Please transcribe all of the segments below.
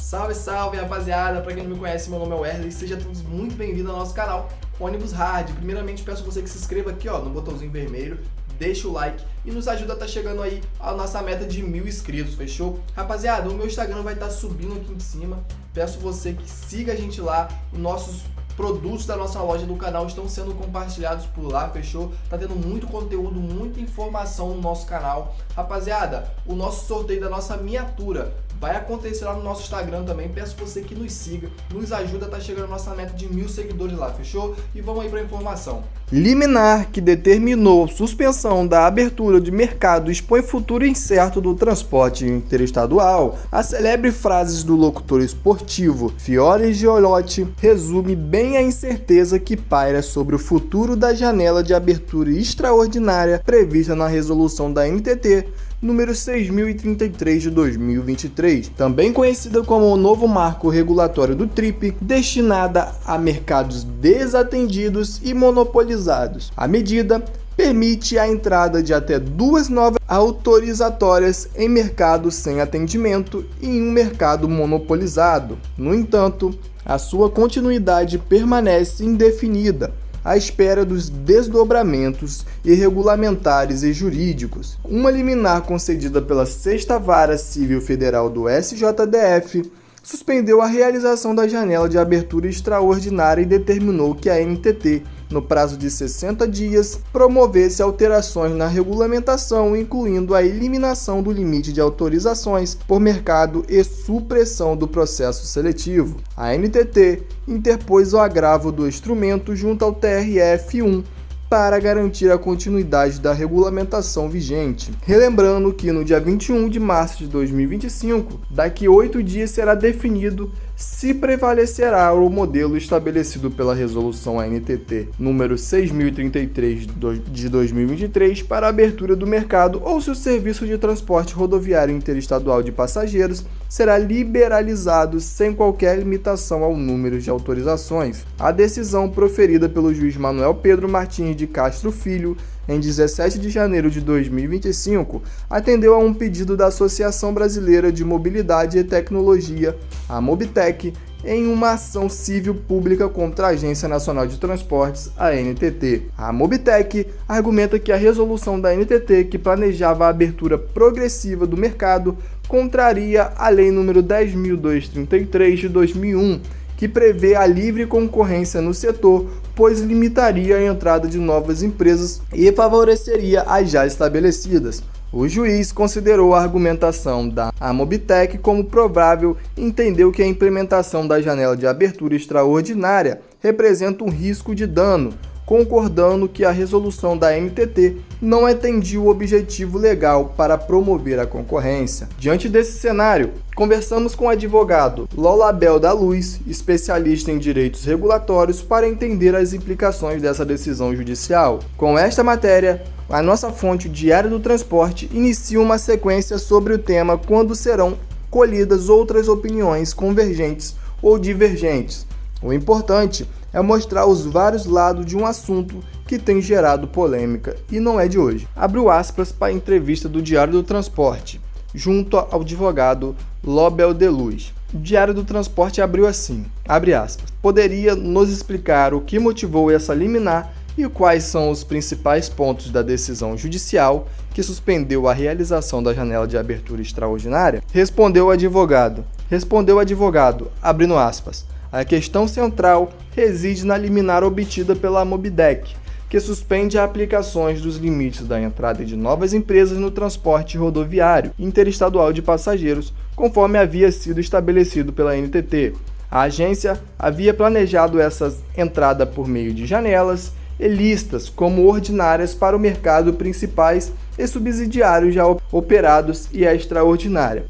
Salve, salve, rapaziada! Pra quem não me conhece, meu nome é Wesley, seja todos muito bem-vindos ao nosso canal Ônibus Hard. Primeiramente, peço a você que se inscreva aqui, no botãozinho vermelho, deixa o like e nos ajuda a estar chegando aí a nossa meta de 1000 inscritos, fechou? Rapaziada, o meu Instagram vai estar subindo aqui em cima, peço você que siga a gente lá, os nossos produtos da nossa loja do canal estão sendo compartilhados por lá, fechou? Tá tendo muito conteúdo, muita informação no nosso canal. Rapaziada, o nosso sorteio da nossa miniatura vai acontecer lá no nosso Instagram também. Peço você que nos siga, nos ajuda a estar chegando a nossa meta de 1000 seguidores lá, fechou? E vamos aí para a informação. Liminar que determinou suspensão da abertura de mercado expõe futuro incerto do transporte interestadual. A celebre frases do locutor esportivo Fiore Giolotti resume bem a incerteza que paira sobre o futuro da janela de abertura extraordinária prevista na resolução da NTT número 6033 de 2023, também conhecida como o novo marco regulatório do TRIP, destinada a mercados desatendidos e monopolizados. A medida permite a entrada de até 2 novas autorizatórias em mercados sem atendimento e em um mercado monopolizado. No entanto, a sua continuidade permanece indefinida, à espera dos desdobramentos e regulamentares e jurídicos. Uma liminar concedida pela 6ª Vara Civil Federal do SJDF suspendeu a realização da janela de abertura extraordinária e determinou que a NTT, no prazo de 60 dias, promovesse alterações na regulamentação, incluindo a eliminação do limite de autorizações por mercado e supressão do processo seletivo. A NTT interpôs o agravo do instrumento junto ao TRF-1 para garantir a continuidade da regulamentação vigente. Relembrando que no dia 21 de março de 2025, daqui 8 dias será definido se prevalecerá o modelo estabelecido pela resolução ANTT número 6033 de 2023 para a abertura do mercado ou se o serviço de transporte rodoviário interestadual de passageiros será liberalizado sem qualquer limitação ao número de autorizações. A decisão proferida pelo juiz Manuel Pedro Martins de Castro Filho em 17 de janeiro de 2025, atendeu a um pedido da Associação Brasileira de Mobilidade e Tecnologia, a Mobitec, em uma ação civil pública contra a Agência Nacional de Transportes, a ANTT. A Mobitec argumenta que a resolução da ANTT, que planejava a abertura progressiva do mercado, contraria a Lei nº 10.233 de 2001, que prevê a livre concorrência no setor, pois limitaria a entrada de novas empresas e favoreceria as já estabelecidas. O juiz considerou a argumentação da Mobitec como provável e entendeu que a implementação da janela de abertura extraordinária representa um risco de dano, concordando que a resolução da NTT não atendia o objetivo legal para promover a concorrência. Diante desse cenário, conversamos com o advogado Lolabel da Luz, especialista em direitos regulatórios, para entender as implicações dessa decisão judicial. Com esta matéria, a nossa fonte Diário do Transporte inicia uma sequência sobre o tema quando serão colhidas outras opiniões convergentes ou divergentes. O importante é mostrar os vários lados de um assunto que tem gerado polêmica e não é de hoje. Abriu aspas para a entrevista do Diário do Transporte, junto ao advogado Lobel de Luz. O Diário do Transporte abriu assim, abre aspas, poderia nos explicar o que motivou essa liminar e quais são os principais pontos da decisão judicial que suspendeu a realização da janela de abertura extraordinária? Respondeu o advogado, abrindo aspas, a questão central reside na liminar obtida pela Mobitec, que suspende as aplicações dos limites da entrada de novas empresas no transporte rodoviário interestadual de passageiros, conforme havia sido estabelecido pela NTT. A agência havia planejado essa entrada por meio de janelas e listas como ordinárias para o mercado principais e subsidiários já operados e a extraordinária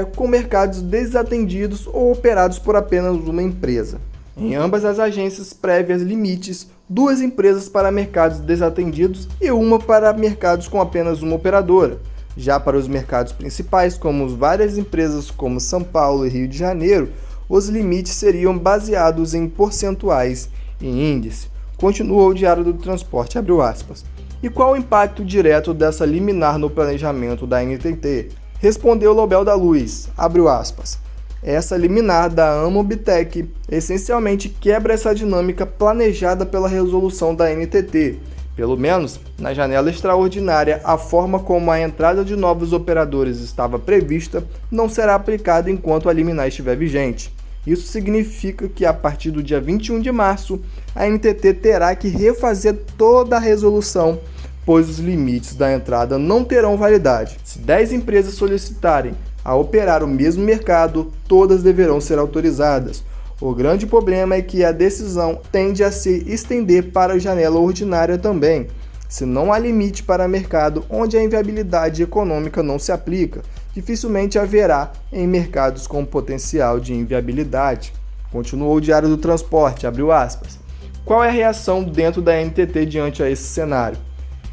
com mercados desatendidos ou operados por apenas uma empresa. Em ambas as agências prévias limites, 2 empresas para mercados desatendidos e uma para mercados com apenas uma operadora. Já para os mercados principais, como várias empresas como São Paulo e Rio de Janeiro, os limites seriam baseados em percentuais e índice. Continuou o Diário do Transporte, abriu aspas. E qual o impacto direto dessa liminar no planejamento da NTT? Respondeu Lobel da Luz, abriu aspas. Essa liminar da Amobitec essencialmente quebra essa dinâmica planejada pela resolução da NTT. Pelo menos, na janela extraordinária, a forma como a entrada de novos operadores estava prevista não será aplicada enquanto a liminar estiver vigente. Isso significa que, a partir do dia 21 de março, a NTT terá que refazer toda a resolução, pois os limites da entrada não terão validade. Se 10 empresas solicitarem a operar o mesmo mercado, todas deverão ser autorizadas. O grande problema é que a decisão tende a se estender para a janela ordinária também, se não há limite para mercado onde a inviabilidade econômica não se aplica. Dificilmente haverá em mercados com potencial de inviabilidade. Continuou o Diário do Transporte, abriu aspas. Qual é a reação dentro da NTT diante a esse cenário?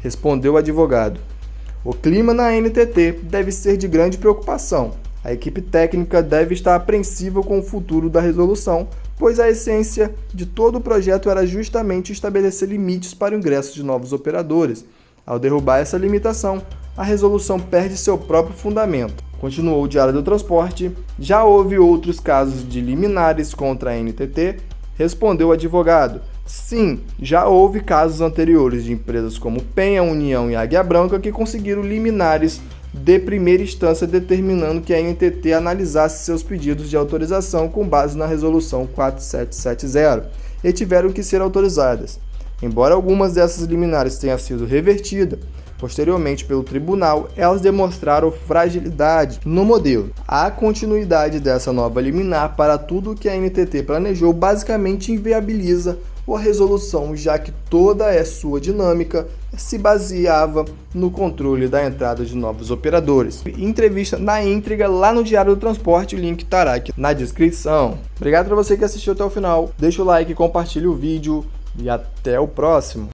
Respondeu o advogado. O clima na NTT deve ser de grande preocupação. A equipe técnica deve estar apreensiva com o futuro da resolução, pois a essência de todo o projeto era justamente estabelecer limites para o ingresso de novos operadores. Ao derrubar essa limitação, a resolução perde seu próprio fundamento. Continuou o Diário do Transporte. Já houve outros casos de liminares contra a NTT? Respondeu o advogado. Sim, já houve casos anteriores de empresas como Penha, União e Águia Branca que conseguiram liminares de primeira instância determinando que a NTT analisasse seus pedidos de autorização com base na resolução 4770 e tiveram que ser autorizadas. Embora algumas dessas liminares tenham sido revertidas posteriormente pelo tribunal, elas demonstraram fragilidade no modelo. A continuidade dessa nova liminar para tudo o que a NTT planejou basicamente inviabiliza a resolução, já que toda a sua dinâmica se baseava no controle da entrada de novos operadores. Entrevista na íntegra lá no Diário do Transporte, o link estará aqui na descrição. Obrigado para você que assistiu até o final, deixa o like, compartilha o vídeo e até o próximo.